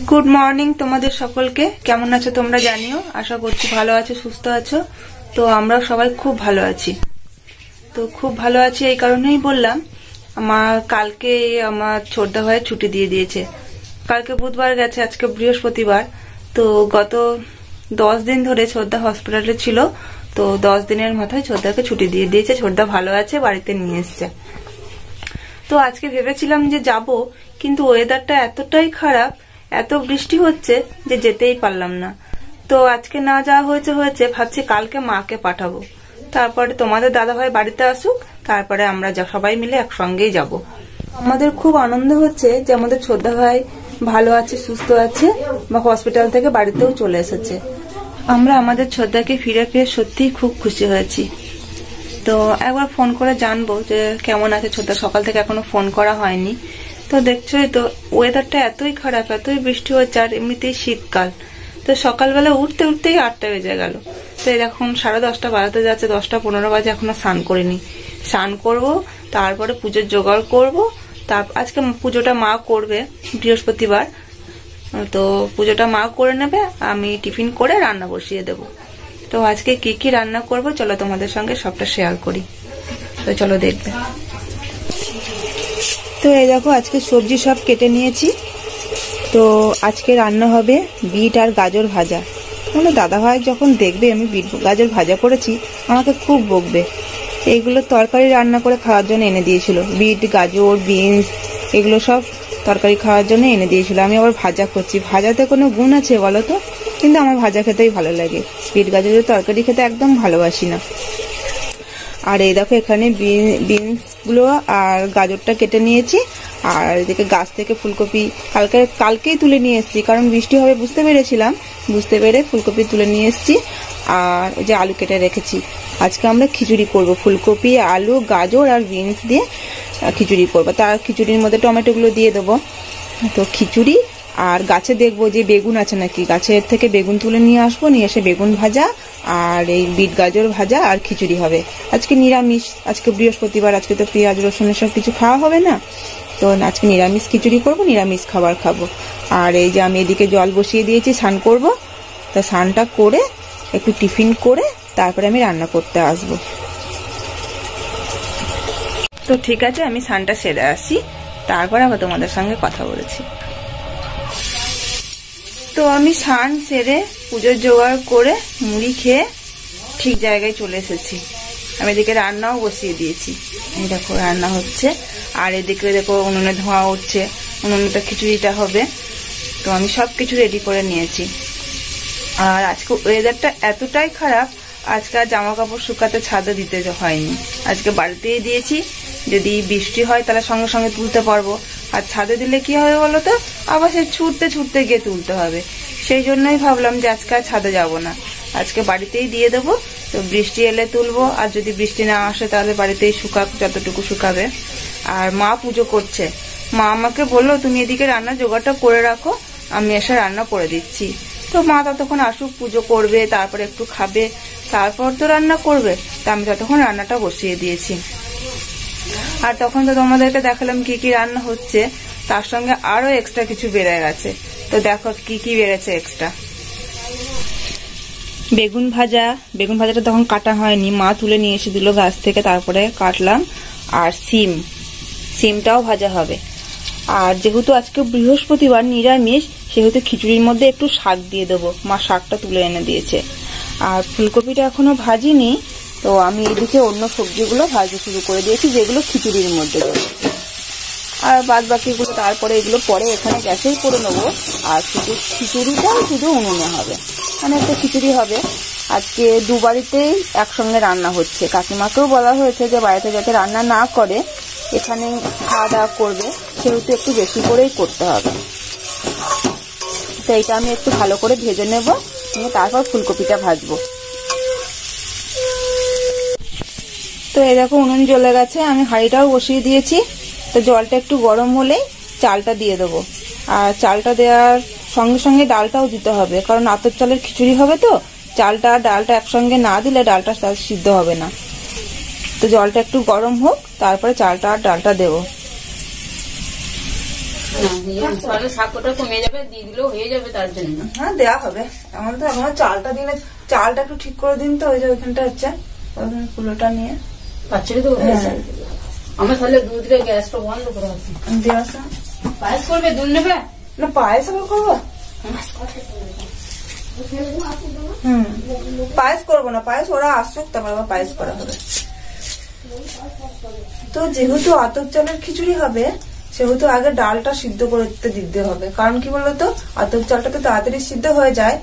Good morning তোমাদের সকলকে। কেমন আছো তোমরা জানিও। আশা করছি ভালো আছো, সুস্থ আছো। তো আমরা সবাই খুব ভালো আছি। তো খুব ভালো আছি এই কারণেই বললাম, কালকে আমার ছোটদা ভাই ছুটি দিয়ে দিয়েছে। কালকে বুধবার গেছে, আজকে বৃহস্পতিবার। তো গত 10 দিন ধরে ছোটদা হসপিটালে ছিল। তো 10 দিনের মাথায় ছোটদাকে ছুটি দিয়ে দিয়েছে। ছোটদা ভালো আছে, বাড়িতে নিয়ে এসছে। তো আজকে ভেবেছিলাম যে যাব, কিন্তু ওয়েদারটা এতটাই খারাপ, এত বৃষ্টি হচ্ছে যে যেতেই পারলাম না। তো আজকে না যাওয়া হয়েছে ভাবছি কালকে মাকে পাঠাবো, তারপরে তোমাদের দাদা ভাই বাড়িতে আসুক, তারপরে আমরা সবাই মিলে একসঙ্গেই যাব। আমাদের খুব আনন্দ হচ্ছে যে আমাদের ছোটদা ভাই ভালো আছে, সুস্থ আছে, বা হসপিটাল থেকে বাড়িতেও চলে এসেছে। আমরা আমাদের ছোটদাকে ফিরে পেয়ে সত্যিই খুব খুশি হয়েছি। তো একবার ফোন করে জানবো যে কেমন আছে ছোটদা। সকাল থেকে এখনো ফোন করা হয়নি। তো দেখছোই তো ওয়েদারটা এতই খারাপ, এতই বৃষ্টি হচ্ছে, আর এমনিতেই শীতকাল। তো সকালবেলা উঠতেই 8টা বেজে গেল। তো এখন 10:30 বাজাতে যাচ্ছে, 10:15 বাজে, এখনো স্নান করিনি। স্নান করব, তারপরে পুজোর জোগাড় করব। আজকে পুজোটা মা করবে, বৃহস্পতিবার। তো পুজোটা মা করে নেবে, আমি টিফিন করে রান্না বসিয়ে দেব। তো আজকে কি কি রান্না করব চলো তোমাদের সঙ্গে সবটা শেয়ার করি। তো চলো দেখবে। তো এই দেখো আজকে সবজি সব কেটে নিয়েছি। তো আজকে রান্না হবে বিট আর গাজর ভাজা। মানে দাদা ভাই যখন দেখবে আমি বিট গাজর ভাজা করেছি, আমাকে খুব বকবে। এইগুলো তরকারি রান্না করে খাওয়ার জন্য এনে দিয়েছিল। বিট, গাজর, বিনস এগুলো সব তরকারি খাওয়ার জন্য এনে দিয়েছিল। আমি আবার ভাজা করছি। ভাজাতে কোনো গুণ আছে বলো তো? কিন্তু আমার ভাজা খেতেই ভালো লাগে। বিট গাজরের তরকারি খেতে একদম ভালোবাসি না। আর এই দেখো এখানে বিনস গুলো আর গাজরটা কেটে নিয়েছি। আর এদিকে গাছ থেকে ফুলকপি কালকেই তুলে নিয়ে এসেছি, কারণ বৃষ্টি হবে বুঝতে পেরে ফুলকপি তুলে নিয়ে এসেছি। আর ওই যে আলু কেটে রেখেছি। আজকে আমরা খিচুড়ি করব, ফুলকপি, আলু, গাজর আর বিনস দিয়ে খিচুড়ি করবো। তার খিচুড়ির মধ্যে টমেটো গুলো দিয়ে দেবো। তো খিচুড়ি, আর গাছে দেখবো যে বেগুন আছে নাকি, গাছের থেকে বেগুন তুলে নিয়ে আসবো, নিয়ে এসে বেগুন ভাজা আর এই বিট গাজর ভাজা আর খিচুড়ি হবে। আজকে নিরামিষ, আজকে বৃহস্পতিবার, আজকে তো পেঁয়াজ রসুন সব কিছু খাওয়া হবে না। তো আজকে নিরামিষ খিচুড়ি করবো, নিরামিষ খাবার খাবো। আর এই যে আমি এদিকে জল বসিয়ে দিয়েছি, স্নান করব। তা স্নানটা করে একটু টিফিন করে তারপরে আমি রান্না করতে আসবো। তো ঠিক আছে, আমি স্নানটা সেরে আসি, তারপর আবার তোমাদের সঙ্গে কথা বলেছি। তো আমি স্নান সেরে পুজোর জোগাড় করে মুড়ি খেয়ে ঠিক জায়গায় চলে এসেছি। আমি এদিকে রান্নাও বসিয়ে দিয়েছি। এই দেখো রান্না হচ্ছে, আর এদিকে দেখো উনুনে ধোঁয়া উঠছে, উনুনেটা খিচুড়িটা হবে। তো আমি সবকিছু রেডি করে নিয়েছি। আর আজকে ওয়েদারটা এতটাই খারাপ, আজকে আর জামা কাপড় শুকাতে ছাদে দিতে হয়নি, আজকে বাড়িতেই দিয়েছি। যদি বৃষ্টি হয় তাহলে সঙ্গে সঙ্গে তুলতে পারবো, আর ছাদে দিলে কি হবে বলো তো, আবার সে ছুটতে গিয়ে তুলতে হবে। সেই জন্যই ভাবলাম যে আজকে আর ছাদে যাব না, আজকে বাড়িতেই দিয়ে দেবো। তো বৃষ্টি এলে তুলবো, আর যদি বৃষ্টি না আসে তাহলে বাড়িতেই শুকাক, যতটুকু শুকাবে। আর মা পুজো করছে। মা আমাকে বললো তুমি এদিকে রান্নার জোগাড়টা করে রাখো, আমি এসে রান্না করে দিচ্ছি। তো মা ততক্ষণ আসুক, পুজো করবে, তারপরে একটু খাবে, তারপর তো রান্না করবে। তা আমি ততক্ষণ রান্নাটা বসিয়ে দিয়েছি। আর তখন তো তোমাদেরকে দেখালাম কি কি রান্না হচ্ছে, তার সঙ্গে আরো এক্সট্রা কিছু বেড়ে গেছে। তো দেখো কি কি বেড়েছে এক্সট্রা। বেগুন ভাজাটা তখন কাটা হয়নি, মা তুলে নিয়ে এসে দিল গাছ থেকে, তারপরে কাটলাম। আর সিমটাও ভাজা হবে। আর যেহেতু আজকে বৃহস্পতিবার নিরামিষ, সেহেতু খিচুড়ির মধ্যে একটু শাক দিয়ে দেবো। মা শাকটা তুলে এনে দিয়েছে। আর ফুলকপিটা এখনো ভাজিনি, তো আমি এদিকে অন্য সবজিগুলো ভাজতে শুরু করে দিয়েছি, যেগুলো খিচুড়ির মধ্যে দেবো। আর বাদ বাকিগুলো তারপরে এগুলো পরে এখানে গ্যাসেই করে নেবো। আর খিচুড়িটাও শুধু উনুনে হবে, মানে একটা খিচুড়ি হবে। আজকে দু বাড়িতেই একসঙ্গে রান্না হচ্ছে। কাকিমাকেও বলা হয়েছে যে বাড়িতে যাতে রান্না না করে, এখানে খাওয়া দাওয়া করবে, সেহেতু একটু বেশি করেই করতে হবে। তো এটা আমি একটু ভালো করে ভেজে নেব, নিয়ে তারপর ফুলকপিটা ভাজবো। তো এই দেখো উনুন জ্বলে গেছে, আমি হাঁড়িটাও বসিয়ে দিয়েছি। তো জলটা একটু গরম হলেই চালটা দিয়ে দেবো। আর চালটা দেওয়ার সঙ্গে সঙ্গে ডালটাও দিতে হবে, কারণ আতপ চালের খিচুড়ি হবে। তো চালটা আর ডালটা একসঙ্গে না দিলে ডালটা সিদ্ধ হবে না। তো জলটা একটু গরম হোক, তারপরে চালটা আর ডালটা দেবো। শাকটা কমে যাবে, দিয়ে দিলেও হয়ে যাবে, তার জন্য। হ্যাঁ দেওয়া হবে। এমন তো এখন চালটা দিলে, চালটা একটু ঠিক করে দিন তো, ওই যে ওইখানটা হচ্ছে কুলোটা নিয়ে পাচ্ছি তো। আমার তাহলে দুধ দিয়ে গ্যাসটা বন্ধ করে আছে। পায়েস করবে, দুধ নেবে না? পায়েস আবার করবো? পায়েস করবো না, পায়েস ওরা আসুক তারপর আবার পায়েস করা হবে। তো যেহেতু আতপ চালের খিচুড়ি হবে, সেহেতু আগে ডালটা সিদ্ধ করতে দিতে হবে। কারণ কি বলতো, আতপ চালটা তো তাড়াতাড়ি সিদ্ধ হয়ে যায়,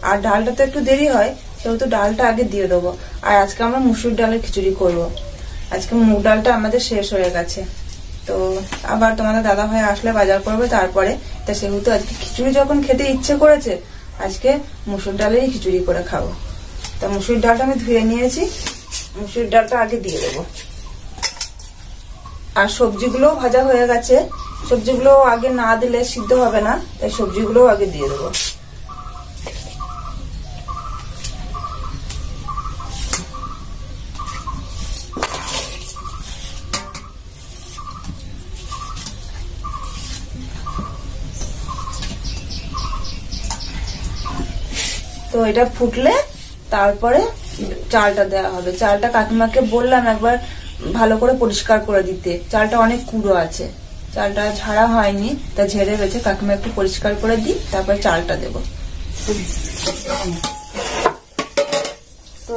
আর ডালটা তো একটু দেরি হয়, সেহেতু ডালটা আগে দিয়ে দেবো। আর আজকে আমরা মুসুর ডালের খিচুড়ি করব। আজকে মুগ ডালটা আমাদের শেষ হয়ে গেছে, তো আবার তোমাদের দাদা ভাই আসলে বাজার করবে তারপরে। তা সেহেতু আজকে খিচুড়ি যখন খেতে ইচ্ছে করেছে, আজকে মুসুর ডালেরই খিচুড়ি করে খাবো। তা মুসুর ডালটা আমি ধুয়ে নিয়েছি, মুসুর ডালটা আগে দিয়ে দেবো। আর সবজিগুলো ভাজা হয়ে গেছে, সবজিগুলো আগে না দিলে সিদ্ধ হবে না, তাই সবজিগুলো আগে দিয়ে দেবো। তো এটা ফুটলে তারপরে চালটা দেওয়া হবে। চালটা কাকিমাকে বললাম একবার ভালো করে পরিষ্কার করে দিতে, চালটা অনেক কুড়ো আছে, চালটা ঝাড়া হয়নি, তা ঝেড়ে গেছে। কাকিমা একটু পরিষ্কার করে দিই, তারপরে চালটা দেব। তো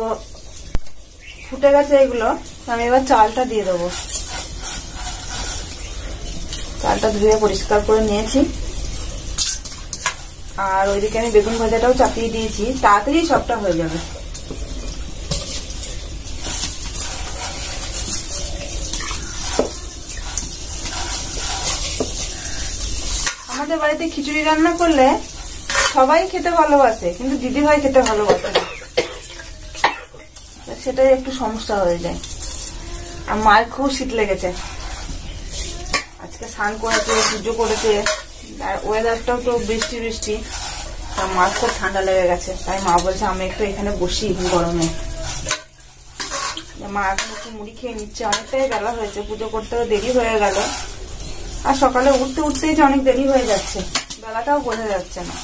ফুটে গেছে এগুলো, আমি এবার চালটা দিয়ে দেবো। চালটা ধুয়ে পরিষ্কার করে নিয়েছি, আর ওইদিকে আমি বেগুন ভাজাটাও চাপিয়ে দিয়েছি, তাড়াতাড়ি সবটা হয়ে যাবে। আমাদের বাড়িতে খিচুড়ি রান্না করলে সবাই খেতে ভালোবাসে, কিন্তু দিদি ভাই খেতে ভালোবাসে না, সেটাই একটু সমস্যা হয়ে যায়। আর মায়ের খুব শীত লেগেছে, আজকে স্নান করেছে, পুজো করেছে, আর ওয়েদারটাও তো বৃষ্টি বৃষ্টি, তার মার খুব ঠান্ডা লেগে গেছে। তাই মা বলছে আমি একটু এখানে বসি গরমে। মা এখন একটু মুড়ি খেয়ে নিচ্ছে, অনেকটাই বেলা হয়েছে, পুজো করতেও দেরি হয়ে গেল। আর সকালে উঠতে উঠতেই যে অনেক দেরি হয়ে যাচ্ছে, বেলাটাও বোঝা যাচ্ছে না।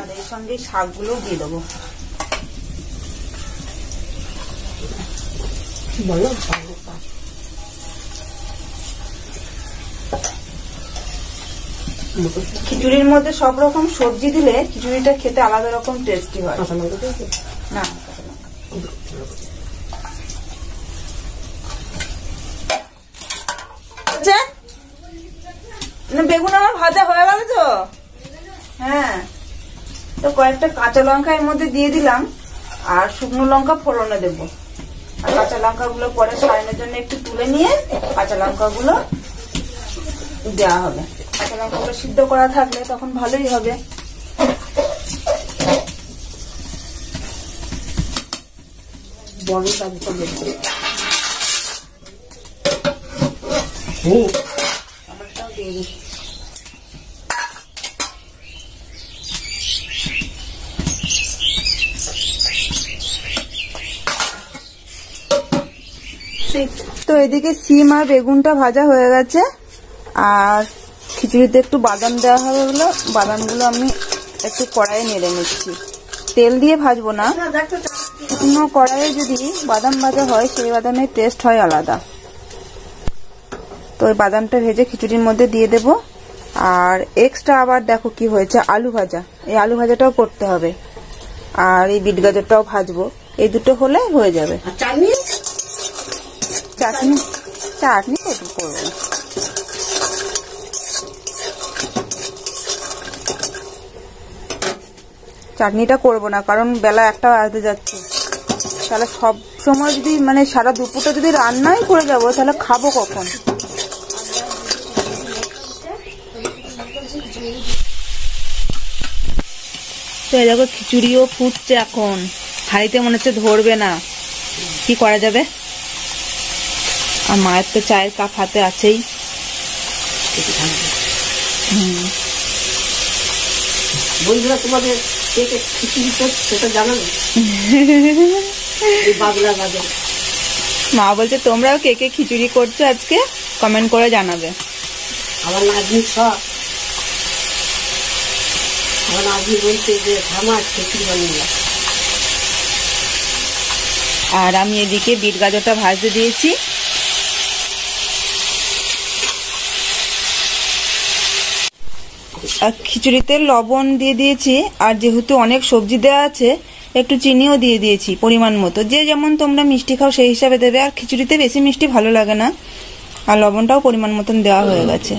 আর এর সঙ্গে শাকগুলো দিয়ে দেবো। বলো খিচুড়ির মধ্যে সব রকম সবজি দিলে খিচুড়িটা খেতে আলাদা রকম টেস্টি হয়। না বেগুন আমার ভাজা হয়ে গেল তো। হ্যাঁ, তো কয়েকটা কাঁচা লঙ্কা এর মধ্যে দিয়ে দিলাম, আর শুকনো লঙ্কা ফোড়নে দেবো। আর কাঁচা লঙ্কা গুলো পরে সারানোর জন্য একটু তুলে নিয়ে কাঁচা লঙ্কা গুলো দেওয়া হবে। কাঁচা লঙ্কা গুলো সিদ্ধ করা থাকলে তখন ভালোই হবে। বড় দিয়ে দিচ্ছি। তো এদিকে সিম আর বেগুনটা ভাজা হয়ে গেছে, আর খিচুড়িতে একটু বাদাম দেওয়া হবে বলে বাদামগুলো আমি একটু কড়াইয়ে নেড়ে নিচ্ছি। তেল দিয়ে ভাজবো না, অন্য কড়াইয়ে যদি বাদাম ভাজা হয় সেই বাদামের টেস্ট হয় আলাদা। তো ওই বাদামটা ভেজে খিচুড়ির মধ্যে দিয়ে দেব। আর এক্সট্রা আবার দেখো কি হয়েছে, আলু ভাজা, এই আলু ভাজাটাও করতে হবে, আর এই বিট গাজরটাও ভাজবো। এই দুটো হলে হয়ে যাবে। চাটনি চাটনি করবো। চাটনিটা করবো না, কারণ বেলা একটা বাজতে যাচ্ছে। তাহলে সব সময় যদি মানে সারা দুপুরটা যদি রান্নাই করে যাবো, তাহলে খাবো কখন? তো এই দেখো খিচুড়িও ফুটছে এখন, হাঁড়িতে মনে হচ্ছে ধরবে না, কি করা যাবে? আর মায়ের তো চায়ের কাপ হাতে আছেই। বন্ধুরা তোমাদের সেটা জানাবে। মা বলছে তোমরাও কে কে খিচুড়ি করছো আজকে কমেন্ট করে জানাবে। আমার নাতনি সব আমার নাতনি বলছে যে আমার খিচুড়ি বানিয়ে। আর আমি এদিকে বিট গাজরটা ভাজতে দিয়েছি। আর খিচুড়িতে লবণ দিয়ে দিয়েছি, আর যেহেতু অনেক সবজি দেওয়া আছে একটু চিনিও দিয়ে দিয়েছি পরিমাণ মতো। যে যেমন তোমরা মিষ্টি খাও সেই হিসাবে দেবে। আর খিচুড়িতে বেশি মিষ্টি ভালো লাগে না, আর লবণটাও পরিমাণ মতন দেওয়া হয়ে গেছে।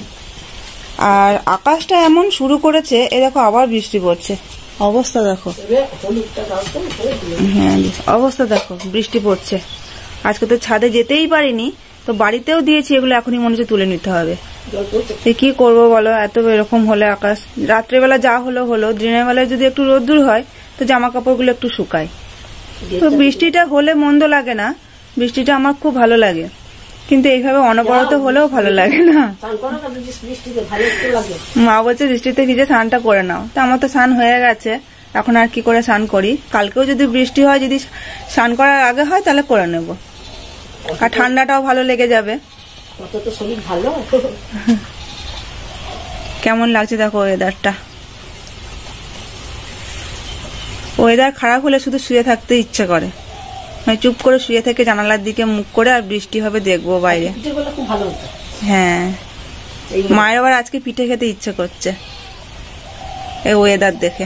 আর আকাশটা এমন শুরু করেছে, এ দেখো আবার বৃষ্টি পড়ছে। অবস্থা দেখো, হ্যাঁ অবস্থা দেখো, বৃষ্টি পড়ছে। আজকে তো ছাদে যেতেই পারিনি, তো বাড়িতেও দিয়েছি। এগুলো এখনই মনে হচ্ছে তুলে নিতে হবে। কি করবো বলো, এত এরকম হলে আকাশ। রাত্রেবেলা যা হলো হলো, দিনের বেলায় যদি একটু রোদ্দুর হয় তো জামা কাপড়গুলো একটু শুকায়। তো বৃষ্টিটা হলে মন্দ লাগে না, বৃষ্টিটা আমার খুব ভালো লাগে, কিন্তু এইভাবে অনবরত হলেও ভালো লাগে না। মা বলছে বৃষ্টিতে ভিজে স্নানটা করে নাও, তো আমার তো স্নান হয়ে গেছে, এখন আর কি করে স্নান করি। কালকেও যদি বৃষ্টি হয়, যদি স্নান করার আগে হয় তাহলে করে নেব, আর ঠান্ডাটাও ভালো লেগে যাবে। কেমন লাগছে দেখো ওয়েদারটা। ওয়েদার খারাপ হলে শুধু শুয়ে থাকতে ইচ্ছে করে, চুপ করে শুয়ে থেকে জানালার দিকে মুখ করে আর বৃষ্টি হবে দেখবো বাইরে। হ্যাঁ, মায়ের আবার আজকে পিঠে খেতে ইচ্ছে করছে এই ওয়েদার দেখে।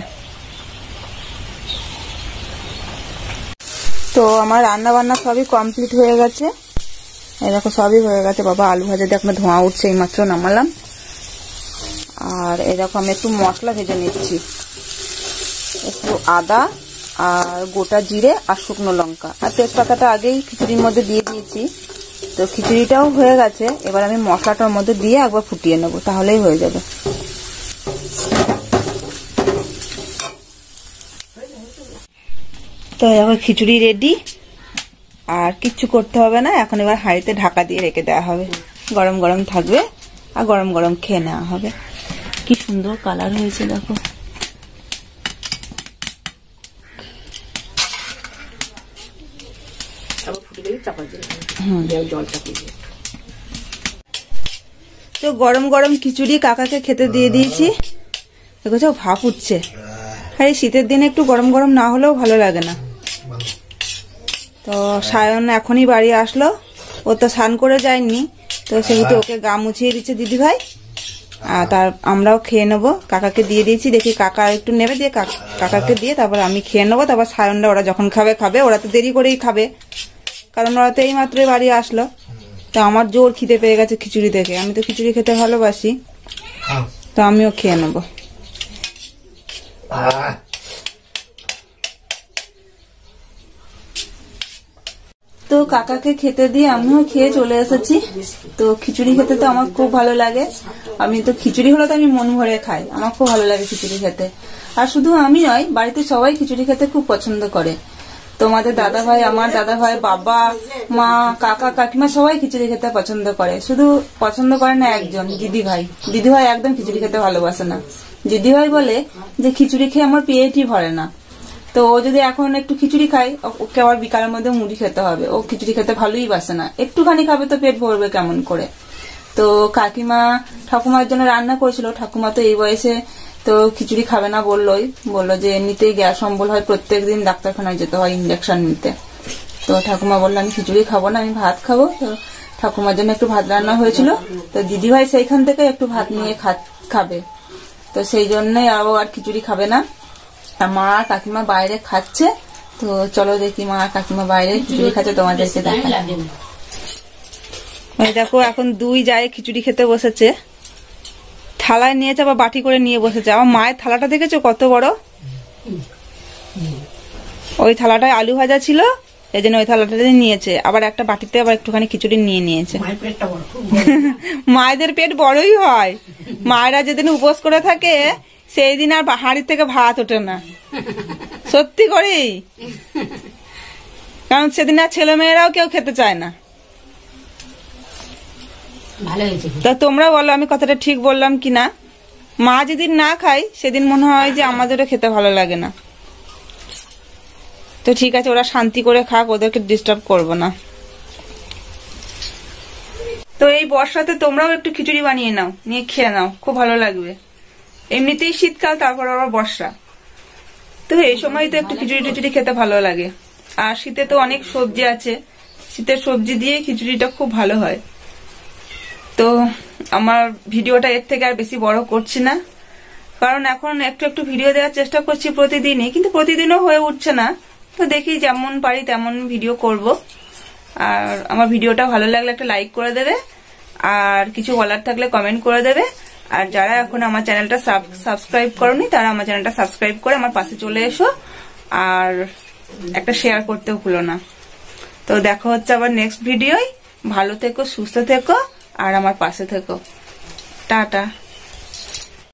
তো আমার রান্না বান্না সবই কমপ্লিট হয়ে গেছে। এই দেখো সবই হয়ে গেছে। বাবা আলু ভাজা দিয়ে এখন ধোঁয়া উঠছে, এই মাত্র নামালাম। আর এই দেখো আমি একটু মশলা ভেজে নিচ্ছি, একটু আদা আর গোটা জিরে আর শুকনো লঙ্কা আর তেজপাতাটা আগেই খিচুড়ির মধ্যে দিয়ে দিয়েছি। তো খিচুড়িটাও হয়ে গেছে, এবার আমি মশলাটার মধ্যে দিয়ে একবার ফুটিয়ে নেব, তাহলেই হয়ে যাবে। তো এবার খিচুড়ি রেডি, আর কিচ্ছু করতে হবে না। এখন এবার হাঁড়িতে ঢাকা দিয়ে রেখে দেওয়া হবে, গরম গরম থাকবে আর গরম গরম খেয়ে নেওয়া হবে। কি সুন্দর কালার হয়েছে দেখো। তো গরম গরম খিচুড়ি কাকাকে খেতে দিয়ে দিয়েছি। দেখো ভাপ উঠছে, আর এই শীতের দিনে একটু গরম গরম না হলেও ভালো লাগে না। তো সায়ন এখনই বাড়ি আসলো, ও তো স্নান করে যায়নি, তো সেহেতু ওকে গা মুছিয়ে দিচ্ছে দিদিভাই। আর তার আমরাও খেয়ে নেবো, কাকাকে দিয়ে দিয়েছি। দেখি কাকা একটু নেবে, দিয়ে কাকাকে দিয়ে তারপর আমি খেয়ে নেবো। তারপর সায়নরা ওরা যখন খাবে খাবে, ওরা তো দেরি করেই খাবে, কারণ ওরা তো এই মাত্রই বাড়ি আসলো। তো আমার জোর খিদে পেয়ে গেছে খিচুড়ি থেকে, আমি তো খিচুড়ি খেতে ভালোবাসি, তো আমিও খেয়ে নেবো। তো কাকাকে খেতে দিয়ে আমিও খেয়ে চলে এসেছি। তো খিচুড়ি খেতে তো আমার খুব ভালো লাগে, আমি তো খিচুড়ি হলে তো আমি মন ভরে খাই, আমার খুব ভালো লাগে খিচুড়ি খেতে। আর শুধু আমি নয়, বাড়িতে সবাই খিচুড়ি খেতে খুব পছন্দ করে। তোমাদের দাদা ভাই, আমার দাদা ভাই, বাবা মা কাকা কাকিমা সবাই খিচুড়ি খেতে পছন্দ করে। শুধু পছন্দ করে না একজন, দিদিভাই। দিদিভাই একদম খিচুড়ি খেতে ভালোবাসে না। দিদিভাই বলে যে খিচুড়ি খেয়ে আমার পেটই ভরে না। তো ও যদি এখন একটু খিচুড়ি খায়, ওকে আবার বিকালের মধ্যে মুড়ি খেতে হবে। ও খিচুড়ি খেতে ভালোই বাসে না, একটুখানি খাবে তো পেট ভরবে কেমন করে। তো কাকিমা ঠাকুমার জন্য রান্না করেছিল। ঠাকুমা তো এই বয়সে তো খিচুড়ি খাবে না, বললো যে এমনিতেই গ্যাস অম্বল হয়, প্রত্যেকদিন ডাক্তারখানায় যেতে হয় ইঞ্জেকশন নিতে। তো ঠাকুমা বললো আমি খিচুড়ি খাবো না, আমি ভাত খাবো। তো ঠাকুমার জন্য একটু ভাত রান্না হয়েছিল, তো দিদিভাই সেইখান থেকে একটু ভাত নিয়ে খাবে। তো সেই জন্যই আর খিচুড়ি খাবে না। মা আর কাকিমা বাইরে খাচ্ছে। তো চলো দেখি মা আর কাকিমা বাইরে খিচুড়ি খাচ্ছে, তোমাদেরকে দেখা। ওই দেখো এখন দুই যায় খিচুড়ি খেতে বসেছে, থালায় নিয়েছে আবার বাটি করে নিয়ে বসেছে। আমার মায়ের থালাটা দেখেছো কত বড়, ওই থালাটায় আলু ভাজা ছিল, এই জন্য ওই থালাটাতে নিয়েছে। আবার একটা বাটিতে আবার একটুখানি খিচুড়ি নিয়ে নিয়েছে। মায়েদের পেট বড়ই হয়, মায়েরা যেদিন উপোস করে থাকে সেই দিন আর হাঁড়ির থেকে ভাত ওঠে না, সত্যি করেই। কারণ সেদিন আর ছেলে মেয়েরাও কেউ খেতে চায় না। তা তোমরা বলো আমি কথাটা ঠিক বললাম কিনা। মা যেদিন না খায় সেদিন মনে হয় যে আমাদেরও খেতে ভালো লাগে না। তো ঠিক আছে, ওরা শান্তি করে খাক, ওদেরকে ডিস্টার্ব করবো না। তো এই বর্ষাতে তোমরাও একটু খিচুড়ি বানিয়ে নাও, নিয়ে খেয়ে নাও, খুব ভালো লাগবে। এমনিতেই শীতকাল, তারপর আবার বর্ষা, তো এই সময় তো একটু খিচুড়ি টিচুড়ি খেতে ভালো লাগে। আর শীতে তো অনেক সবজি আছে, শীতের সবজি দিয়ে খিচুড়িটা খুব ভালো হয়। তো আমার ভিডিওটা এর থেকে আর বেশি বড় করছি না, কারণ এখন একটু একটু ভিডিও দেওয়ার চেষ্টা করছি প্রতিদিনই, কিন্তু প্রতিদিনও হয়ে উঠছে না। তো দেখি যেমন পারি তেমন ভিডিও করব। আর আমার ভিডিওটা ভালো লাগলে একটা লাইক করে দেবে, আর কিছু বলার থাকলে কমেন্ট করে দেবে। আর যারা এখন আমার চ্যানেলটা সাবস্ক্রাইব করোনি, তারা আমার চ্যানেলটা সাবস্ক্রাইব করে আমার পাশে চলে এসো, আর একটা শেয়ার করতেও ভুলো না। তো দেখা হচ্ছে আবার নেক্সট ভিডিওয়। ভালো থেকো, সুস্থ থেকো, আর আমার পাশে থেকো। টাটা।